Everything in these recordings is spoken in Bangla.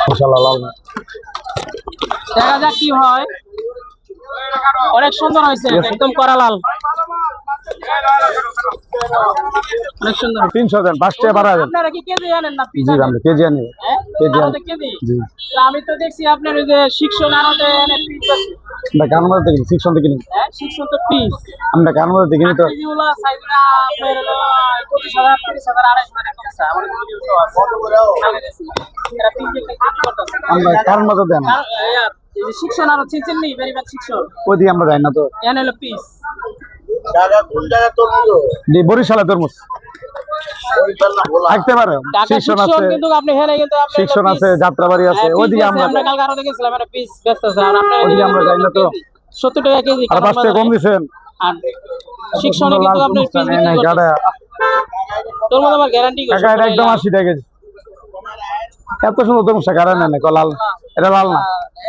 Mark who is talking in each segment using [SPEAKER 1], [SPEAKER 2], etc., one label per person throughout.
[SPEAKER 1] ইনশাআল্লাহ লাল না।
[SPEAKER 2] দেখা যাক কি হয়। অনেক সুন্দর হয়েছে, একদম কড়া লাল, অনেক সুন্দর।
[SPEAKER 1] 300 দেন, 5 টাকা বাড়া দেন।
[SPEAKER 2] আপনারা কি কেজি আনেন না পিস
[SPEAKER 1] জি
[SPEAKER 2] আনেন?
[SPEAKER 1] আমরা কেজি আনি।
[SPEAKER 2] হ্যাঁ
[SPEAKER 1] কেজি আনি।
[SPEAKER 2] আমাদের কেজি।
[SPEAKER 1] জি
[SPEAKER 2] তো আমি তো দেখছি আপনার ওই যে শিক্ষণ আনতে এনে পিস আছে।
[SPEAKER 1] আমরা কানমার থেকে 600 থেকে কিনি।
[SPEAKER 2] হ্যাঁ শিক্ষণ তো পিস।
[SPEAKER 1] আমরা কানমার থেকে কিনি তো।
[SPEAKER 2] কেজিগুলো সাইজটা আপনার হলো 25,000 30,000 2,500 এরকম আছে। আমার ভিডিও তো আছে। এরা পিস দেখতে কি করতেছে?
[SPEAKER 1] আমরা কানমার দেন।
[SPEAKER 2] এই যে শিক্ষণ আর চিনছেন নি ভেরিফাইড শিক্ষণ।
[SPEAKER 1] ওই দিকে আমরা যাই না তো।
[SPEAKER 2] এনে হলো পিস।
[SPEAKER 3] জায়গা কোন জায়গা তরমুজ?
[SPEAKER 1] জি বরিশালে তরমুজ থাকতে পারে। শিক্ষণ আছে,
[SPEAKER 2] কিন্তু আপনি হেনে কিন্তু আপনি
[SPEAKER 1] শিক্ষণ আছে, যাত্রাবাড়ি আছে। ওই দিকে আমরা
[SPEAKER 2] আমরা কালকে আরো দেখেছিলাম একটা পিস ব্যস্ত আছে। আর আপনি
[SPEAKER 1] ওই দিকে আমরা যাই না তো।
[SPEAKER 2] 70 টাকা কেজি।
[SPEAKER 1] আর 5 টাকা কম দিছেন।
[SPEAKER 2] আর শিক্ষণে কিন্তু আপনি পিস
[SPEAKER 1] নাই নাই গাড়া
[SPEAKER 2] তোর মধ্যে আমার গ্যারান্টি
[SPEAKER 1] টাকা এটা একদম 80 টাকা কেজি। এত সুন্দর তরমুজটা গাড়া নেন না লাল, এটা লাল না।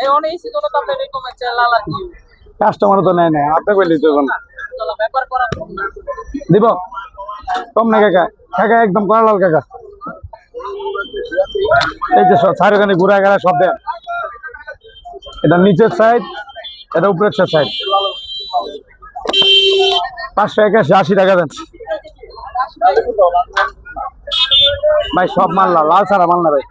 [SPEAKER 2] এই অনেক ইসি তো আপনি এরকম আছে লাল আর কি
[SPEAKER 1] কাস্টমার তো নেয় না, আপনি কইলি তো কোন
[SPEAKER 2] চলো ব্যাপার করা
[SPEAKER 1] দিব কম না কাকা। কাকা একদম কড়া লাল কাকা। এই যে চারখানে ঘুরা গেলা সব দেন। এটা নিচের সাইড, এটা উপরের সাইড। 581 80 টাকা দেন ভাই। সব মাল লাল, লাল ছাড়া মাল না ভাই।